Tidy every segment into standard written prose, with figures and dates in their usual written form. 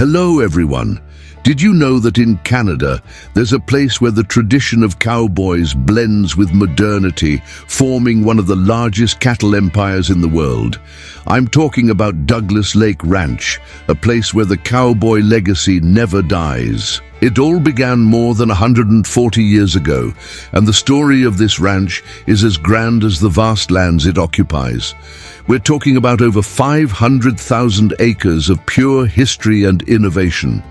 Hello everyone. Did you know that in Canada, there's a place where the tradition of cowboys blends with modernity, forming one of the largest cattle empires in the world? I'm talking about Douglas Lake Ranch, a place where the cowboy legacy never dies. It all began more than 140 years ago, and the story of this ranch is as grand as the vast lands it occupies. We're talking about over 500,000 acres of pure history and innovation.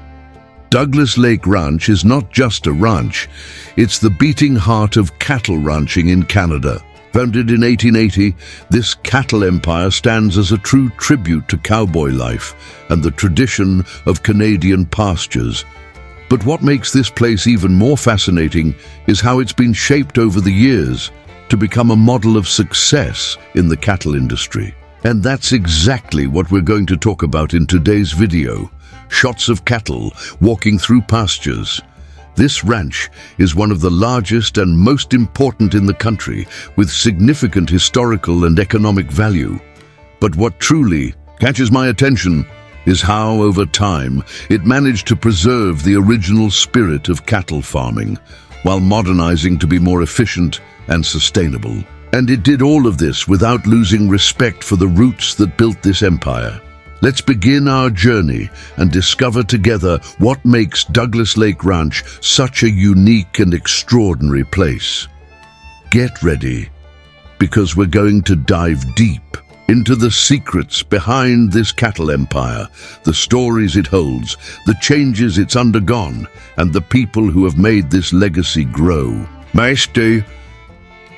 Douglas Lake Ranch is not just a ranch, it's the beating heart of cattle ranching in Canada. Founded in 1880, this cattle empire stands as a true tribute to cowboy life and the tradition of Canadian pastures. But what makes this place even more fascinating is how it's been shaped over the years to become a model of success in the cattle industry. And that's exactly what we're going to talk about in today's video. Shots of cattle walking through pastures. This ranch is one of the largest and most important in the country, with significant historical and economic value. But what truly catches my attention is how, over time, it managed to preserve the original spirit of cattle farming, while modernizing to be more efficient and sustainable. And it did all of this without losing respect for the roots that built this empire. Let's begin our journey and discover together what makes Douglas Lake Ranch such a unique and extraordinary place. Get ready, because we're going to dive deep into the secrets behind this cattle empire, the stories it holds, the changes it's undergone, and the people who have made this legacy grow. Maestro,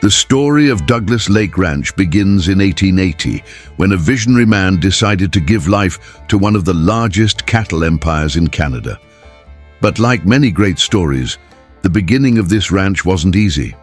the story of Douglas Lake Ranch begins in 1880, when a visionary man decided to give life to one of the largest cattle empires in Canada. But like many great stories, the beginning of this ranch wasn't easy.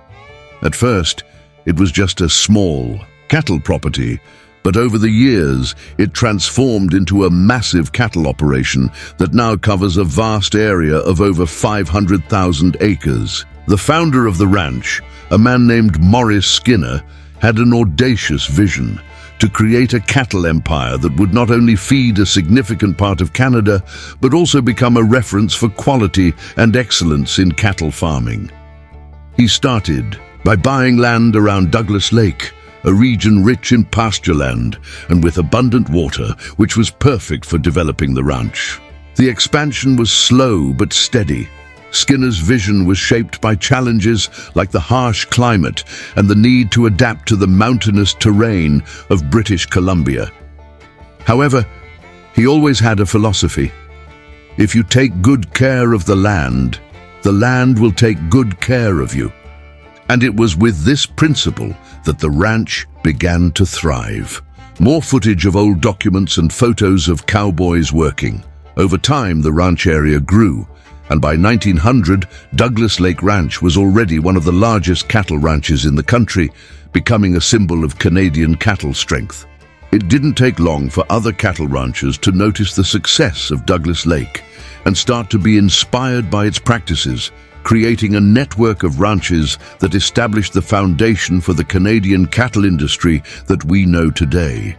At first, it was just a small cattle property, but over the years, it transformed into a massive cattle operation that now covers a vast area of over 500,000 acres. The founder of the ranch, a man named Morris Skinner, had an audacious vision to create a cattle empire that would not only feed a significant part of Canada, but also become a reference for quality and excellence in cattle farming. He started by buying land around Douglas Lake, a region rich in pasture land and with abundant water, which was perfect for developing the ranch. The expansion was slow but steady. Skinner's vision was shaped by challenges like the harsh climate and the need to adapt to the mountainous terrain of British Columbia. However, he always had a philosophy. If you take good care of the land will take good care of you. And it was with this principle that the ranch began to thrive. More footage of old documents and photos of cowboys working. Over time, the ranch area grew, and by 1900, Douglas Lake Ranch was already one of the largest cattle ranches in the country, becoming a symbol of Canadian cattle strength. It didn't take long for other cattle ranchers to notice the success of Douglas Lake and start to be inspired by its practices, creating a network of ranches that established the foundation for the Canadian cattle industry that we know today.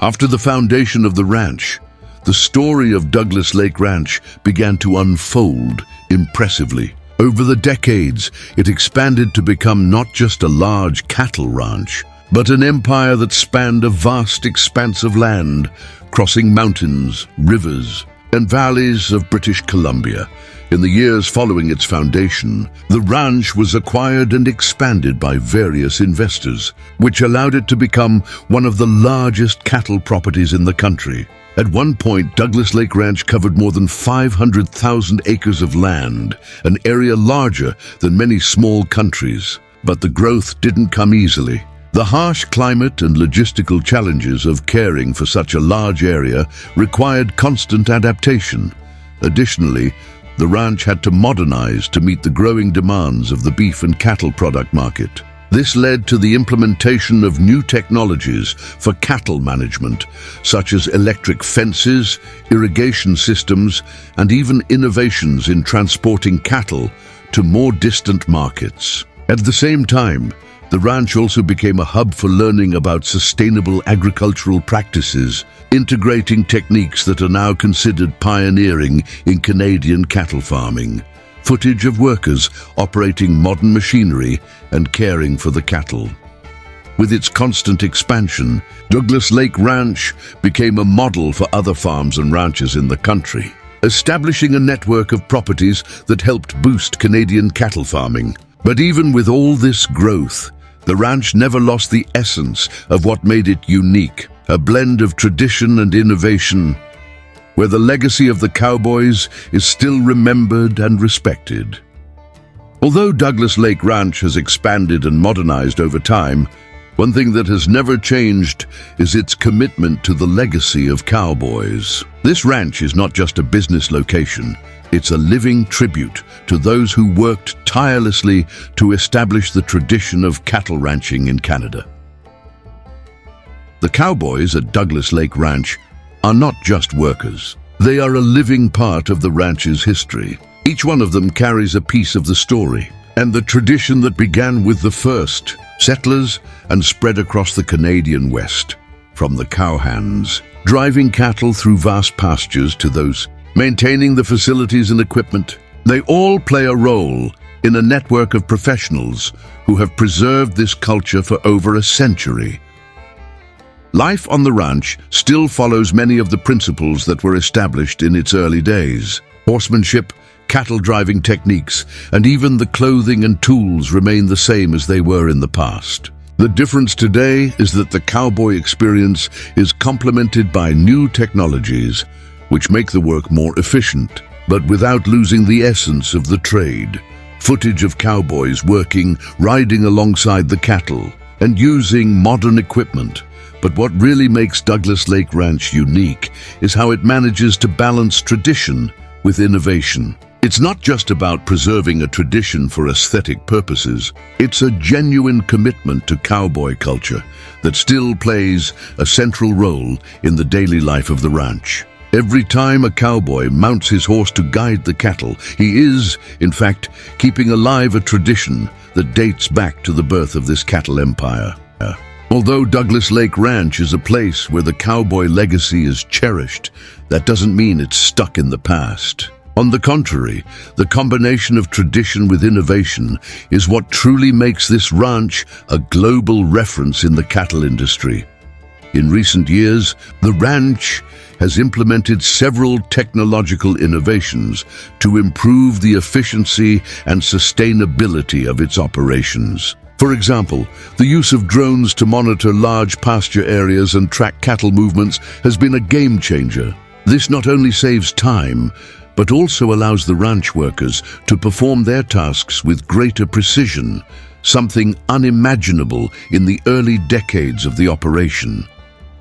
After the foundation of the ranch, the story of Douglas Lake Ranch began to unfold impressively. Over the decades, it expanded to become not just a large cattle ranch, but an empire that spanned a vast expanse of land, crossing mountains, rivers, and valleys of British Columbia. In the years following its foundation, the ranch was acquired and expanded by various investors, which allowed it to become one of the largest cattle properties in the country. At one point, Douglas Lake Ranch covered more than 500,000 acres of land, an area larger than many small countries. But the growth didn't come easily. The harsh climate and logistical challenges of caring for such a large area required constant adaptation. Additionally, the ranch had to modernize to meet the growing demands of the beef and cattle product market. This led to the implementation of new technologies for cattle management, such as electric fences, irrigation systems, and even innovations in transporting cattle to more distant markets. At the same time, The ranch also became a hub for learning about sustainable agricultural practices, integrating techniques that are now considered pioneering in Canadian cattle farming. Footage of workers operating modern machinery and caring for the cattle. With its constant expansion, Douglas Lake Ranch became a model for other farms and ranches in the country, establishing a network of properties that helped boost Canadian cattle farming. But even with all this growth, the ranch never lost the essence of what made it unique, a blend of tradition and innovation, where the legacy of the Cowboys is still remembered and respected. Although Douglas Lake Ranch has expanded and modernized over time, one thing that has never changed is its commitment to the legacy of cowboys. This ranch is not just a business location, it's a living tribute to those who worked tirelessly to establish the tradition of cattle ranching in Canada. The cowboys at Douglas Lake Ranch are not just workers. They are a living part of the ranch's history. Each one of them carries a piece of the story and the tradition that began with the first settlers and spread across the Canadian West, from the cowhands, driving cattle through vast pastures, to those maintaining the facilities and equipment. They all play a role in a network of professionals who have preserved this culture for over a century. Life on the ranch still follows many of the principles that were established in its early days. Horsemanship, cattle driving techniques, and even the clothing and tools remain the same as they were in the past. The difference today is that the cowboy experience is complemented by new technologies, which make the work more efficient, but without losing the essence of the trade. Footage of cowboys working, riding alongside the cattle, and using modern equipment. But what really makes Douglas Lake Ranch unique is how it manages to balance tradition with innovation. It's not just about preserving a tradition for aesthetic purposes. It's a genuine commitment to cowboy culture that still plays a central role in the daily life of the ranch. Every time a cowboy mounts his horse to guide the cattle, he is, in fact, keeping alive a tradition that dates back to the birth of this cattle empire. Although Douglas Lake Ranch is a place where the cowboy legacy is cherished, that doesn't mean it's stuck in the past. On the contrary, the combination of tradition with innovation is what truly makes this ranch a global reference in the cattle industry. In recent years, the ranch has implemented several technological innovations to improve the efficiency and sustainability of its operations. For example, the use of drones to monitor large pasture areas and track cattle movements has been a game changer. This not only saves time, but also allows the ranch workers to perform their tasks with greater precision, something unimaginable in the early decades of the operation.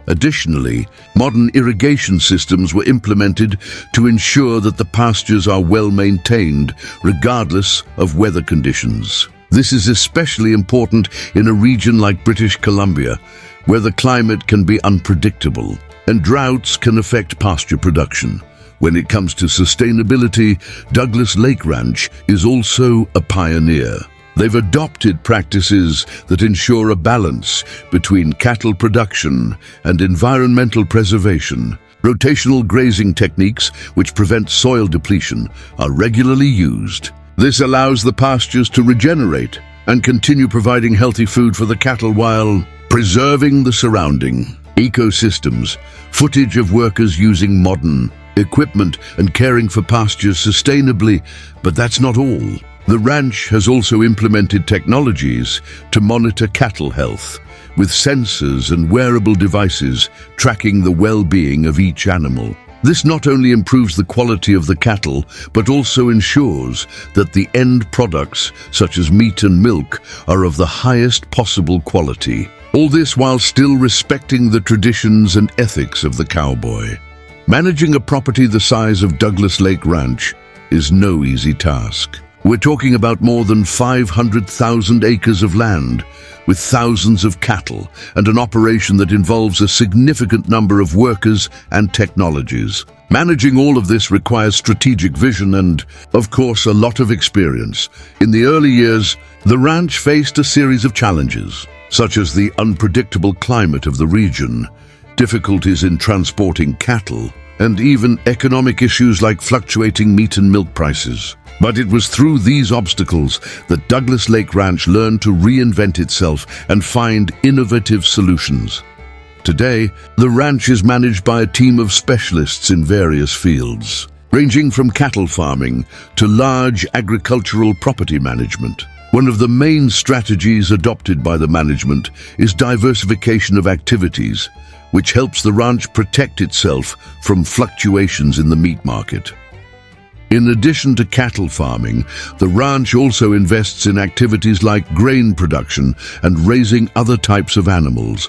Additionally, modern irrigation systems were implemented to ensure that the pastures are well maintained, regardless of weather conditions. This is especially important in a region like British Columbia, where the climate can be unpredictable, and droughts can affect pasture production. When it comes to sustainability, Douglas Lake Ranch is also a pioneer. They've adopted practices that ensure a balance between cattle production and environmental preservation. Rotational grazing techniques, which prevent soil depletion, are regularly used. This allows the pastures to regenerate and continue providing healthy food for the cattle while preserving the surrounding ecosystems. Footage of workers using modern equipment and caring for pastures sustainably, but that's not all. The ranch has also implemented technologies to monitor cattle health, with sensors and wearable devices tracking the well-being of each animal. This not only improves the quality of the cattle, but also ensures that the end products, such as meat and milk, are of the highest possible quality. All this while still respecting the traditions and ethics of the cowboy. Managing a property the size of Douglas Lake Ranch is no easy task. We're talking about more than 500,000 acres of land, with thousands of cattle, and an operation that involves a significant number of workers and technologies. Managing all of this requires strategic vision and, of course, a lot of experience. In the early years, the ranch faced a series of challenges, such as the unpredictable climate of the region, difficulties in transporting cattle, and even economic issues like fluctuating meat and milk prices. But it was through these obstacles that Douglas Lake Ranch learned to reinvent itself and find innovative solutions. Today, the ranch is managed by a team of specialists in various fields, ranging from cattle farming to large agricultural property management. One of the main strategies adopted by the management is diversification of activities, which helps the ranch protect itself from fluctuations in the meat market. In addition to cattle farming, the ranch also invests in activities like grain production and raising other types of animals.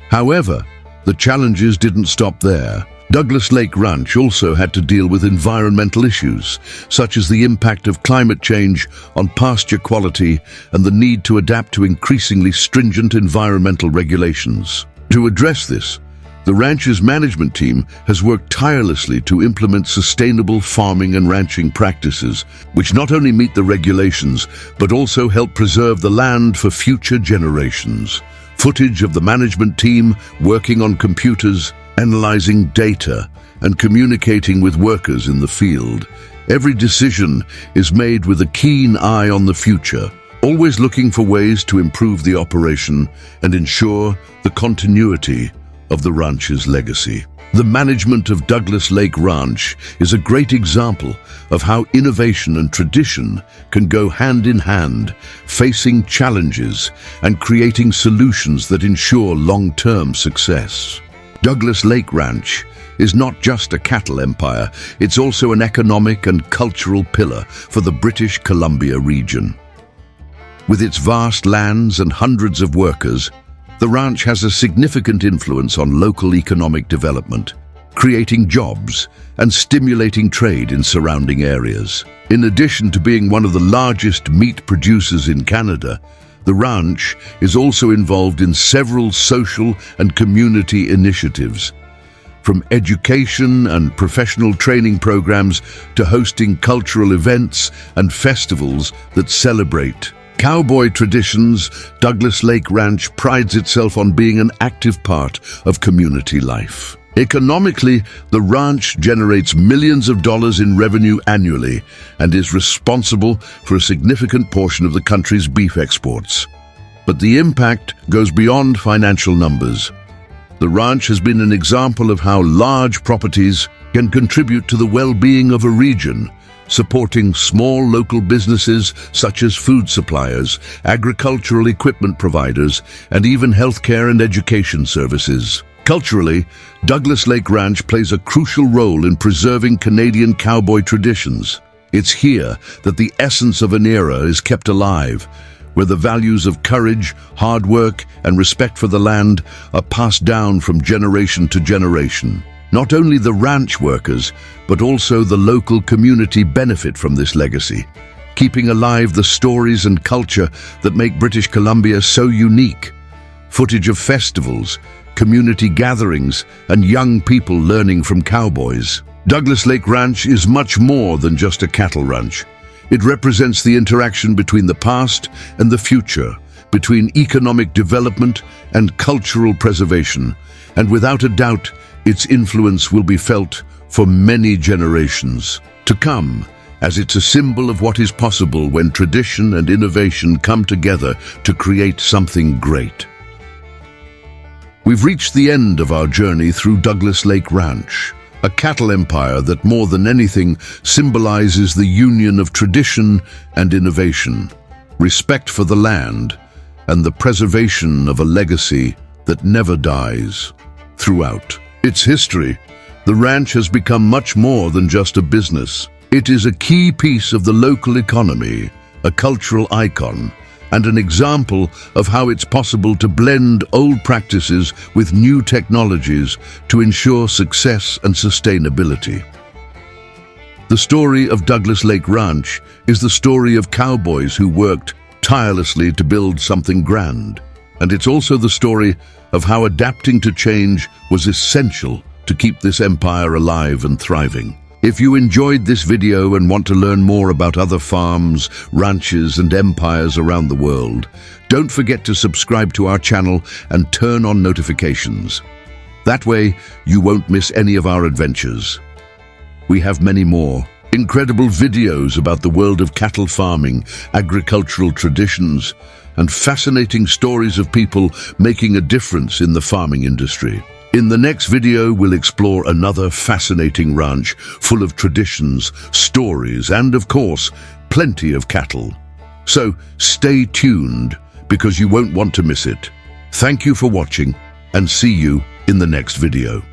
However, the challenges didn't stop there. Douglas Lake Ranch also had to deal with environmental issues, such as the impact of climate change on pasture quality and the need to adapt to increasingly stringent environmental regulations. To address this, the ranch's management team has worked tirelessly to implement sustainable farming and ranching practices, which not only meet the regulations, but also help preserve the land for future generations. Footage of the management team working on computers, analyzing data, and communicating with workers in the field. Every decision is made with a keen eye on the future, always looking for ways to improve the operation and ensure the continuity of the ranch's legacy. The management of Douglas Lake Ranch is a great example of how innovation and tradition can go hand in hand, facing challenges and creating solutions that ensure long-term success. Douglas Lake Ranch is not just a cattle empire, it's also an economic and cultural pillar for the British Columbia region. With its vast lands and hundreds of workers, the ranch has a significant influence on local economic development, creating jobs and stimulating trade in surrounding areas. In addition to being one of the largest meat producers in Canada, the ranch is also involved in several social and community initiatives, from education and professional training programs to hosting cultural events and festivals that celebrate Cowboy traditions. Douglas Lake Ranch prides itself on being an active part of community life. Economically, the ranch generates millions of dollars in revenue annually and is responsible for a significant portion of the country's beef exports. But the impact goes beyond financial numbers. The ranch has been an example of how large properties can contribute to the well-being of a region, supporting small local businesses such as food suppliers, agricultural equipment providers, and even healthcare and education services. Culturally, Douglas Lake Ranch plays a crucial role in preserving Canadian cowboy traditions. It's here that the essence of an era is kept alive, where the values of courage, hard work, and respect for the land are passed down from generation to generation. Not only the ranch workers, but also the local community benefit from this legacy, keeping alive the stories and culture that make British Columbia so unique. Footage of festivals, community gatherings, and young people learning from cowboys. Douglas Lake Ranch is much more than just a cattle ranch. It represents the interaction between the past and the future, between economic development and cultural preservation, and without a doubt, its influence will be felt for many generations to come, as it's a symbol of what is possible when tradition and innovation come together to create something great. We've reached the end of our journey through Douglas Lake Ranch, a cattle empire that more than anything symbolizes the union of tradition and innovation, respect for the land, and the preservation of a legacy that never dies. Throughout its history, the ranch has become much more than just a business. It is a key piece of the local economy, a cultural icon, and an example of how it's possible to blend old practices with new technologies to ensure success and sustainability. The story of Douglas Lake Ranch is the story of cowboys who worked tirelessly to build something grand, and it's also the story of how adapting to change was essential to keep this empire alive and thriving. If you enjoyed this video and want to learn more about other farms, ranches and empires around the world, don't forget to subscribe to our channel and turn on notifications. That way, you won't miss any of our adventures. We have many more incredible videos about the world of cattle farming, agricultural traditions, and fascinating stories of people making a difference in the farming industry. In the next video, we'll explore another fascinating ranch full of traditions, stories, and of course, plenty of cattle. So stay tuned because you won't want to miss it. Thank you for watching and see you in the next video.